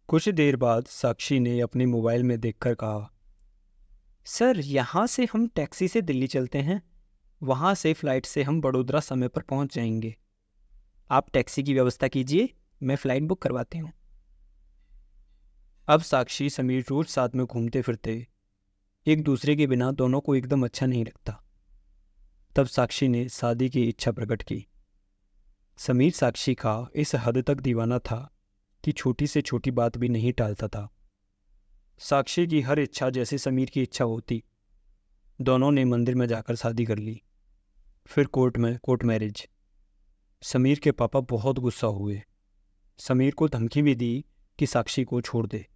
कुछ देर बाद साक्षी ने अपने मोबाइल में देखकर कहा, सर यहाँ से हम टैक्सी से दिल्ली चलते हैं। वहाँ से फ्लाइट से हम बड़ोदरा समय पर पहुँच जाएंगे। आप टैक्सी की व्यवस्था कीजिए, मैं फ़्लाइट बुक करवाती हूँ। अब साक्षी समीर रोज साथ में घूमते फिरते, एक दूसरे के बिना दोनों को एकदम अच्छा नहीं लगता। तब साक्षी ने शादी की इच्छा प्रकट की। समीर साक्षी का इस हद तक दीवाना था कि छोटी से छोटी बात भी नहीं टालता था। साक्षी की हर इच्छा जैसे समीर की इच्छा होती। दोनों ने मंदिर में जाकर शादी कर ली, फिर कोर्ट मैरिज। समीर के पापा बहुत गुस्सा हुए, समीर को धमकी भी दी कि साक्षी को छोड़ दे।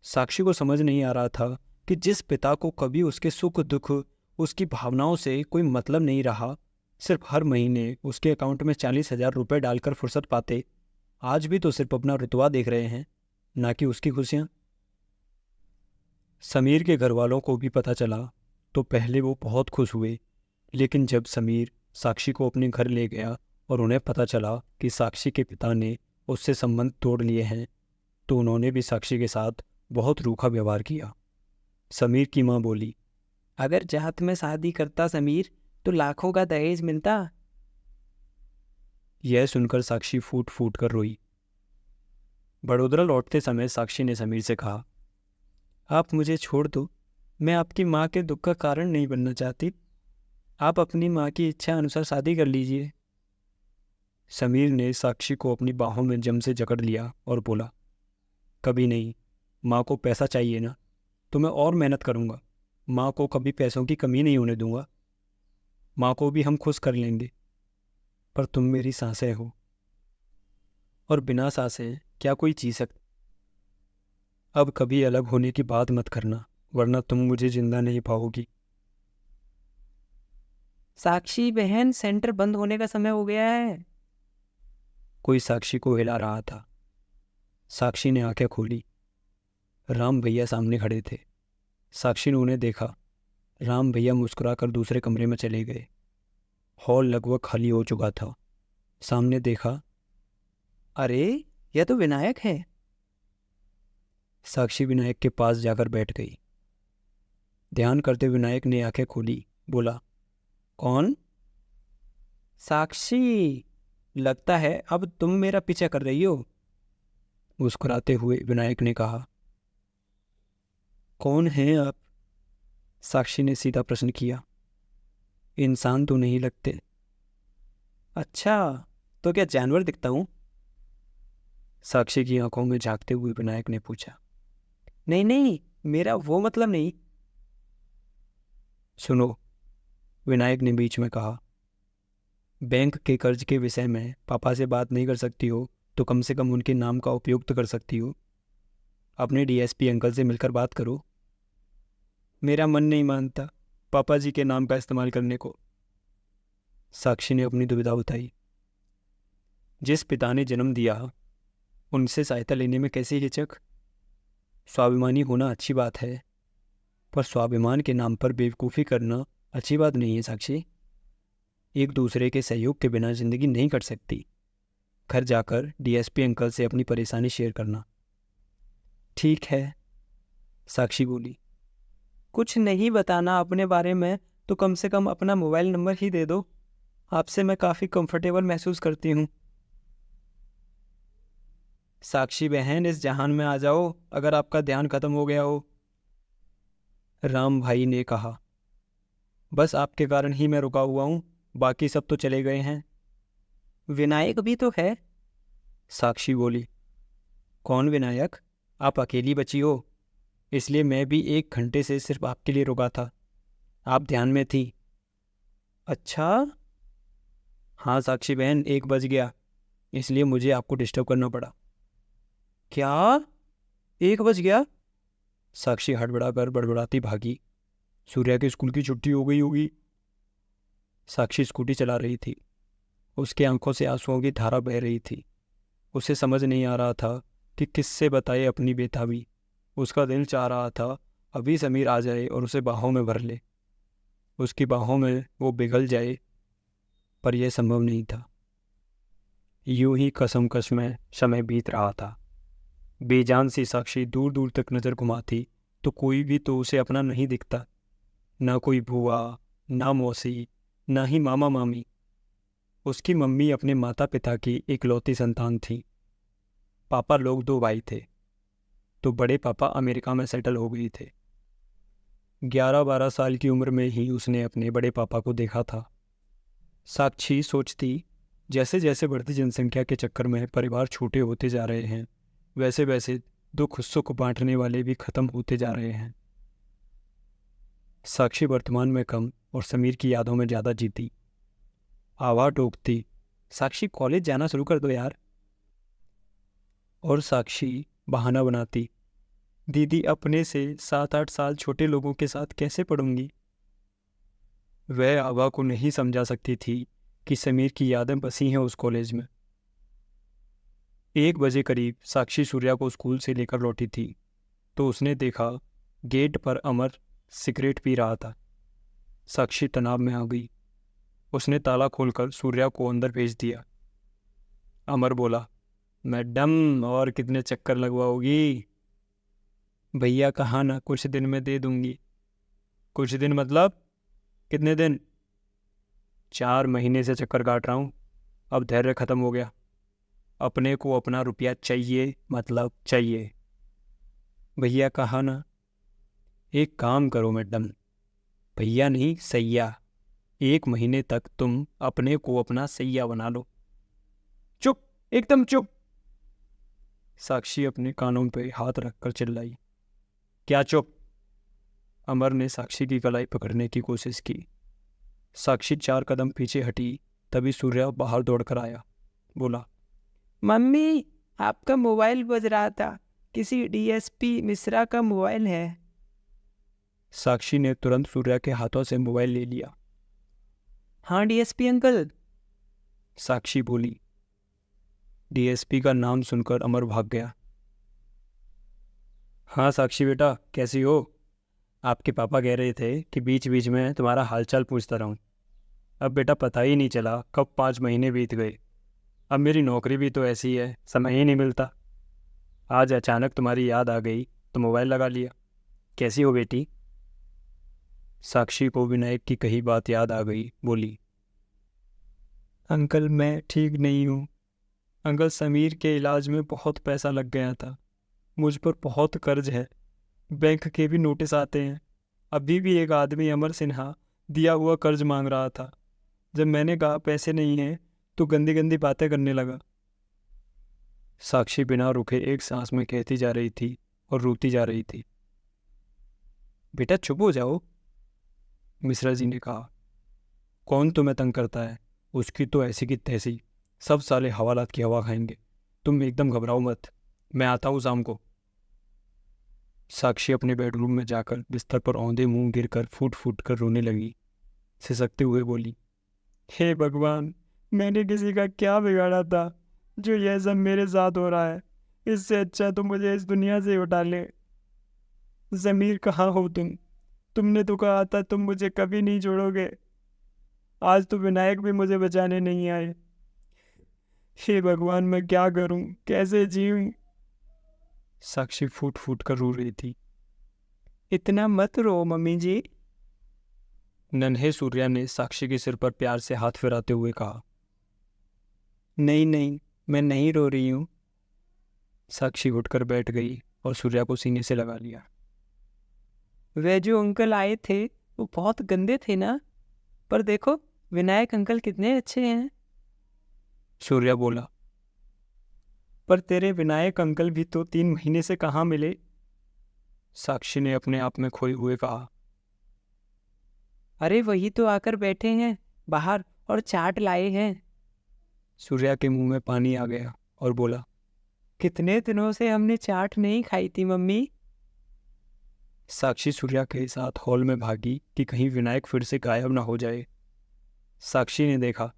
साक्षी को समझ नहीं आ रहा था कि जिस पिता को कभी उसके सुख दुख, उसकी भावनाओं से कोई मतलब नहीं रहा, सिर्फ हर महीने उसके अकाउंट में 40,000 रुपये डालकर फुर्सत पाते, आज भी तो सिर्फ अपना रुतबा देख रहे हैं, ना कि उसकी खुशियाँ। समीर के घर वालों को भी पता चला तो पहले वो बहुत खुश हुए, लेकिन जब समीर साक्षी को अपने घर ले गया और उन्हें पता चला कि साक्षी के पिता ने उससे संबंध तोड़ लिए हैं, तो उन्होंने भी साक्षी के साथ बहुत रूखा व्यवहार किया। समीर की माँ बोली, अगर जहात में शादी करता समीर तो लाखों का दहेज मिलता। यह सुनकर साक्षी फूट फूट कर रोई। बड़ोदरा लौटते समय साक्षी ने समीर से कहा, आप मुझे छोड़ दो, मैं आपकी माँ के दुख का कारण नहीं बनना चाहती। आप अपनी माँ की इच्छा अनुसार शादी कर लीजिए। समीर ने साक्षी को अपनी बाहों में जम से जकड़ लिया और बोला, कभी नहीं, माँ को पैसा चाहिए ना, तो मैं और मेहनत करूँगा। माँ को कभी पैसों की कमी नहीं होने दूंगा। माँ को भी हम खुश कर लेंगे। पर तुम मेरी सांसें हो, और बिना सांसें क्या कोई जी सकता। अब कभी अलग होने की बात मत करना, वरना तुम मुझे जिंदा नहीं पाओगी। साक्षी बहन, सेंटर बंद होने का समय हो गया है। कोई साक्षी को हिला रहा था। साक्षी ने आंखें खोली। राम भैया सामने खड़े थे। साक्षी ने उन्हें देखा। राम भैया मुस्कुराकर दूसरे कमरे में चले गए। हॉल लगभग खाली हो चुका था। सामने देखा, अरे यह तो विनायक है। साक्षी विनायक के पास जाकर बैठ गई। ध्यान करते विनायक ने आंखें खोली, बोला, कौन? साक्षी, लगता है अब तुम मेरा पीछा कर रही हो। मुस्कुराते हुए विनायक ने कहा, कौन हैं आप? साक्षी ने सीधा प्रश्न किया। इंसान तो नहीं लगते। अच्छा, तो क्या जानवर दिखता हूं? साक्षी की आंखों में झांकते हुए विनायक ने पूछा। नहीं नहीं, मेरा वो मतलब नहीं। सुनो, विनायक ने बीच में कहा, बैंक के कर्ज के विषय में पापा से बात नहीं कर सकती हो तो कम से कम उनके नाम का उपयोग तो कर सकती हो। अपने डीएसपी अंकल से मिलकर बात करो। मेरा मन नहीं मानता पापा जी के नाम का इस्तेमाल करने को। साक्षी ने अपनी दुविधा बताई। जिस पिता ने जन्म दिया, उनसे सहायता लेने में कैसी हिचक? स्वाभिमानी होना अच्छी बात है, पर स्वाभिमान के नाम पर बेवकूफ़ी करना अच्छी बात नहीं है साक्षी। एक दूसरे के सहयोग के बिना जिंदगी नहीं कट सकती। घर जाकर डीएसपी अंकल से अपनी परेशानी शेयर करना। ठीक है, साक्षी बोली। कुछ नहीं बताना अपने बारे में तो कम से कम अपना मोबाइल नंबर ही दे दो। आपसे मैं काफ़ी कंफर्टेबल महसूस करती हूँ। साक्षी बहन, इस जहान में आ जाओ अगर आपका ध्यान खत्म हो गया हो। राम भाई ने कहा, बस आपके कारण ही मैं रुका हुआ हूँ, बाकी सब तो चले गए हैं। विनायक भी तो है। साक्षी बोली। कौन विनायक? आप अकेली बची हो, इसलिए मैं भी 1 घंटे से सिर्फ आपके लिए रुका था। आप ध्यान में थी। अच्छा। हाँ साक्षी बहन, 1 बज गया, इसलिए मुझे आपको डिस्टर्ब करना पड़ा। क्या? 1 बज गया? साक्षी हड़बड़ाकर बड़बड़ाती भागी। सूर्या के स्कूल की छुट्टी हो गई होगी। साक्षी स्कूटी चला रही थी। उसके आंखों से आंसुओं की धारा बह रही थी। उसे समझ नहीं आ रहा था कि किससे बताए अपनी बेताबी। उसका दिल चाह रहा था अभी समीर आ जाए और उसे बाहों में भर ले, उसकी बाहों में वो पिघल जाए, पर यह संभव नहीं था। यूं ही कसमकश में समय बीत रहा था। बेजान सी साक्षी दूर दूर तक नजर घुमाती तो कोई भी तो उसे अपना नहीं दिखता। ना कोई बुआ, ना मौसी, ना ही मामा मामी। उसकी मम्मी अपने माता पिता की इकलौती संतान थी। पापा लोग दो भाई थे, तो बड़े पापा अमेरिका में सेटल हो गए थे। 11-12 साल की उम्र में ही उसने अपने बड़े पापा को देखा था। साक्षी सोचती, जैसे जैसे बढ़ती जनसंख्या के चक्कर में परिवार छोटे होते जा रहे हैं, वैसे वैसे दुख सुख बांटने वाले भी खत्म होते जा रहे हैं। साक्षी वर्तमान में कम और समीर की यादों में ज़्यादा जीती। आवाज़ टोकती, साक्षी कॉलेज जाना शुरू कर दो यार। और साक्षी बहाना बनाती, दीदी अपने से 7-8 साल छोटे लोगों के साथ कैसे पढ़ूंगी। वह आवा को नहीं समझा सकती थी कि समीर की यादें बसी हैं उस कॉलेज में। 1 बजे करीब साक्षी सूर्या को स्कूल से लेकर लौटी थी तो उसने देखा गेट पर अमर सिगरेट पी रहा था। साक्षी तनाव में आ गई। उसने ताला खोलकर सूर्या को अंदर भेज दिया। अमर बोला, मैडम और कितने चक्कर लगवाओगी। भैया कहा ना कुछ दिन में दे दूंगी। कुछ दिन मतलब कितने दिन। 4 महीने से चक्कर काट रहा हूँ, अब धैर्य खत्म हो गया। अपने को अपना रुपया चाहिए, मतलब चाहिए। भैया कहा ना। एक काम करो मैडम, भैया नहीं सैया, 1 महीने तक तुम अपने को अपना सैया बना लो। चुप, एकदम चुप। साक्षी अपने कानों पे हाथ रखकर चिल्लाई। क्या चुप। अमर ने साक्षी की कलाई पकड़ने की कोशिश की। साक्षी 4 कदम पीछे हटी, तभी सूर्या बाहर दौड़कर आया। बोला, मम्मी, आपका मोबाइल बज रहा था। किसी डीएसपी मिश्रा का मोबाइल है। साक्षी ने तुरंत सूर्या के हाथों से मोबाइल ले लिया। हाँ डीएसपी अंकल। साक्षी बोली। डीएसपी का नाम सुनकर अमर भाग गया। हाँ साक्षी बेटा, कैसी हो। आपके पापा कह रहे थे कि बीच बीच में तुम्हारा हालचाल पूछता रहूं। अब बेटा पता ही नहीं चला कब 5 महीने बीत गए। अब मेरी नौकरी भी तो ऐसी है, समय ही नहीं मिलता। आज अचानक तुम्हारी याद आ गई तो मोबाइल लगा लिया। कैसी हो बेटी। साक्षी को विनायक की कही बात याद आ गई। बोली, अंकल मैं ठीक नहीं हूँ। अंकल समीर के इलाज में बहुत पैसा लग गया था। मुझ पर बहुत कर्ज है। बैंक के भी नोटिस आते हैं। अभी भी एक आदमी अमर सिन्हा दिया हुआ कर्ज मांग रहा था। जब मैंने कहा पैसे नहीं हैं तो गंदी गंदी बातें करने लगा। साक्षी बिना रुके एक सांस में कहती जा रही थी और रोती जा रही थी। बेटा चुप हो जाओ, मिश्रा जी ने कहा। कौन तुम्हें तंग करता है, उसकी तो ऐसी की तैसी, सब साले हवालात की हवा खाएंगे। तुम एकदम घबराओ मत, मैं आता हूँ शाम को। साक्षी अपने बेडरूम में जाकर बिस्तर पर औंधे मुंह गिरकर फूट फूट कर रोने लगी। सिसकते हुए बोली, हे भगवान, मैंने किसी का क्या बिगाड़ा था जो यह सब मेरे साथ हो रहा है। इससे अच्छा तो मुझे इस दुनिया से उठा ले। जमीर कहाँ हो तुम। तुमने तो कहा था तुम मुझे कभी नहीं छोड़ोगे। आज तो विनायक भी मुझे बचाने नहीं आए। हे भगवान, मैं क्या करूं, कैसे जीऊं। साक्षी फूट फूट कर रो रही थी। इतना मत रो मम्मी जी। नन्हे सूर्या ने साक्षी के सिर पर प्यार से हाथ फिराते हुए कहा। नहीं नहीं, मैं नहीं रो रही हूँ। साक्षी उठकर बैठ गई और सूर्या को सीने से लगा लिया। वे जो अंकल आए थे वो बहुत गंदे थे ना, पर देखो विनायक अंकल कितने अच्छे हैं। सूर्या बोला, पर तेरे विनायक अंकल भी तो 3 महीने से कहाँ मिले। साक्षी ने अपने आप में खोए हुए कहा। अरे वही तो आकर बैठे हैं बाहर और चाट लाए हैं। सूर्या के मुंह में पानी आ गया और बोला, कितने दिनों से हमने चाट नहीं खाई थी मम्मी। साक्षी सूर्या के साथ हॉल में भागी कि कहीं विनायक फिर से गायब ना हो जाए। साक्षी ने देखा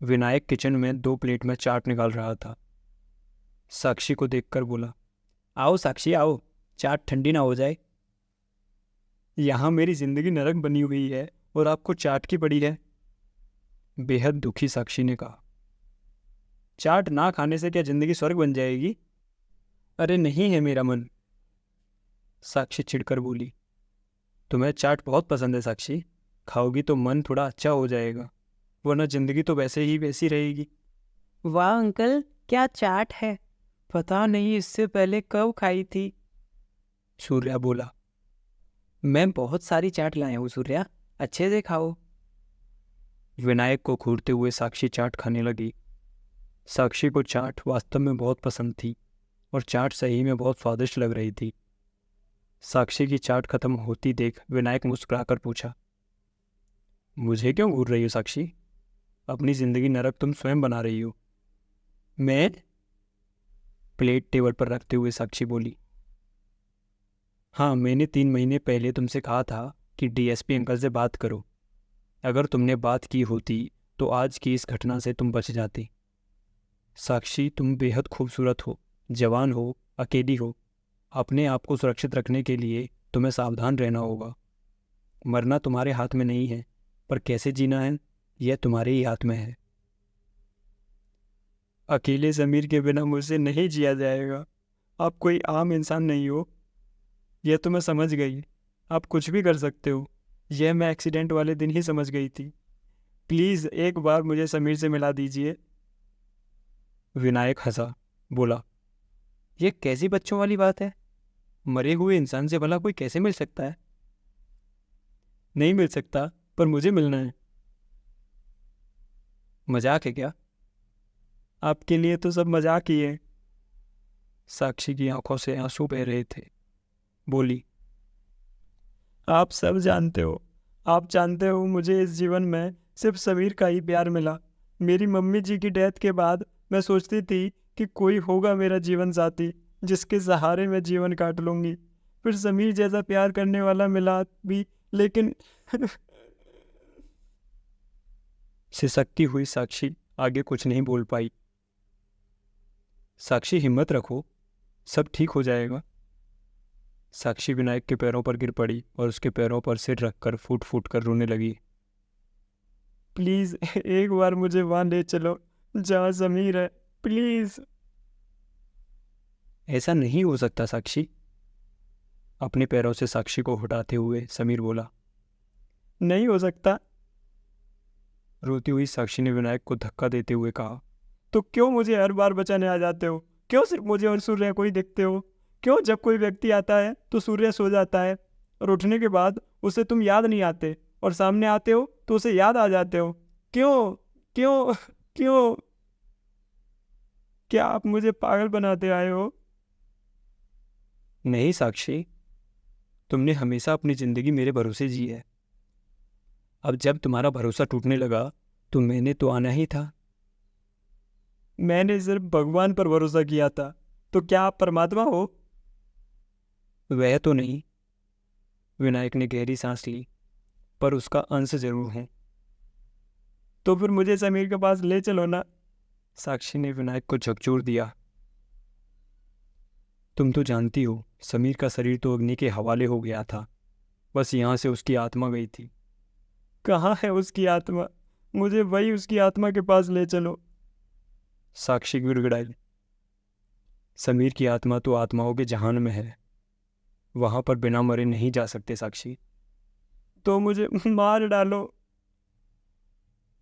विनायक किचन में 2 प्लेट में चाट निकाल रहा था। साक्षी को देखकर बोला, आओ साक्षी आओ, चाट ठंडी ना हो जाए। यहाँ मेरी जिंदगी नरक बनी हुई है और आपको चाट की पड़ी है। बेहद दुखी साक्षी ने कहा। चाट ना खाने से क्या जिंदगी स्वर्ग बन जाएगी। अरे नहीं है मेरा मन, साक्षी चिढ़कर बोली। तुम्हें चाट बहुत पसंद है साक्षी, खाओगी तो मन थोड़ा अच्छा हो जाएगा, वरना जिंदगी तो वैसे ही वैसी रहेगी। वाह अंकल, क्या चाट है। पता नहीं इससे पहले कब खाई थी। सूर्या बोला। मैं बहुत सारी चाट लाया हूँ सूर्या, अच्छे से खाओ। विनायक को घूरते हुए साक्षी चाट खाने लगी। साक्षी को चाट वास्तव में बहुत पसंद थी और चाट सही में बहुत स्वादिष्ट लग रही थी। साक्षी की चाट खत्म होती देख विनायक मुस्कुराकर पूछा, मुझे क्यों घूर रही हो साक्षी? अपनी जिंदगी नरक तुम स्वयं बना रही हो। मैं? प्लेट टेबल पर रखते हुए साक्षी बोली। हाँ, मैंने 3 महीने पहले तुमसे कहा था कि डीएसपी अंकल से बात करो। अगर तुमने बात की होती तो आज की इस घटना से तुम बच जाती। साक्षी, तुम बेहद खूबसूरत हो, जवान हो, अकेली हो। अपने आप को सुरक्षित रखने के लिए तुम्हें सावधान रहना होगा। मरना तुम्हारे हाथ में नहीं है, पर कैसे जीना है यह तुम्हारे ही हाथ में है। अकेले ज़मीर के बिना मुझसे नहीं जिया जाएगा। आप कोई आम इंसान नहीं हो, यह तो मैं समझ गई। आप कुछ भी कर सकते हो, यह मैं एक्सीडेंट वाले दिन ही समझ गई थी। प्लीज़ एक बार मुझे समीर से मिला दीजिए। विनायक हंसा, बोला, ये कैसी बच्चों वाली बात है? मरे हुए इंसान से भला कोई कैसे मिल सकता है? नहीं मिल सकता, पर मुझे मिलना है। मजाक है क्या? आपके लिए तो सब मजाक ही है। साक्षी की आंखों से आंसू बह रहे थे। बोली, आप सब जानते हो, आप जानते हो मुझे इस जीवन में सिर्फ समीर का ही प्यार मिला। मेरी मम्मी जी की डेथ के बाद मैं सोचती थी कि कोई होगा मेरा जीवन साथी जिसके सहारे मैं जीवन काट लूंगी। फिर समीर जैसा प्यार करने वाला मिला भी, लेकिन सिसकती हुई साक्षी आगे कुछ नहीं बोल पाई। साक्षी, हिम्मत रखो, सब ठीक हो जाएगा। साक्षी विनायक के पैरों पर गिर पड़ी और उसके पैरों पर सिर रखकर फूट फूट कर रोने लगी। प्लीज़ एक बार मुझे वहां ले चलो जहां समीर है, प्लीज़। ऐसा नहीं हो सकता साक्षी, अपने पैरों से साक्षी को हटाते हुए समीर बोला। नहीं हो सकता? रोती हुई साक्षी ने विनायक को धक्का देते हुए कहा। तो क्यों मुझे हर बार बचाने आ जाते हो? क्यों सिर्फ मुझे और सूर्य को ही देखते हो? क्यों जब कोई व्यक्ति आता है तो सूर्य सो जाता है और उठने के बाद उसे तुम याद नहीं आते, और सामने आते हो तो उसे याद आ जाते हो? क्यों? क्यों? क्यों? क्या आप मुझे पागल बनाते आए हो? नहीं साक्षी, तुमने हमेशा अपनी जिंदगी मेरे भरोसे जी है। अब जब तुम्हारा भरोसा टूटने लगा तो मैंने तो आना ही था। मैंने सिर्फ भगवान पर भरोसा किया था, तो क्या आप परमात्मा हो? वह तो नहीं। विनायक ने गहरी सांस ली, पर उसका अंश जरूर है। तो फिर मुझे समीर के पास ले चलो ना। साक्षी ने विनायक को झकझोर दिया। तुम तो जानती हो, समीर का शरीर तो अग्नि के हवाले हो गया था, बस यहाँ से उसकी आत्मा गई थी। कहाँ है उसकी आत्मा? मुझे वही उसकी आत्मा के पास ले चलो। साक्षी गिड़गिड़ाई। समीर की आत्मा तो आत्माओं के जहान में है, वहां पर बिना मरे नहीं जा सकते साक्षी। तो मुझे मार डालो।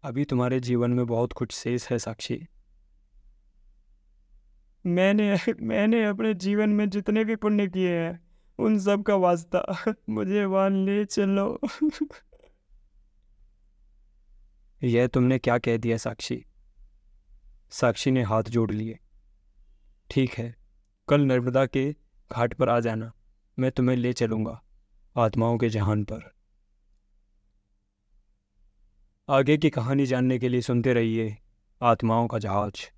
अभी तुम्हारे जीवन में बहुत कुछ शेष है साक्षी। मैंने अपने जीवन में जितने भी पुण्य किए हैं उन सब का वास्ता, मुझे वहां ले चलो। यह तुमने क्या कह दिया साक्षी? साक्षी ने हाथ जोड़ लिए। ठीक है, कल नर्मदा के घाट पर आ जाना, मैं तुम्हें ले चलूंगा आत्माओं के जहान पर। आगे की कहानी जानने के लिए सुनते रहिए आत्माओं का जहाज।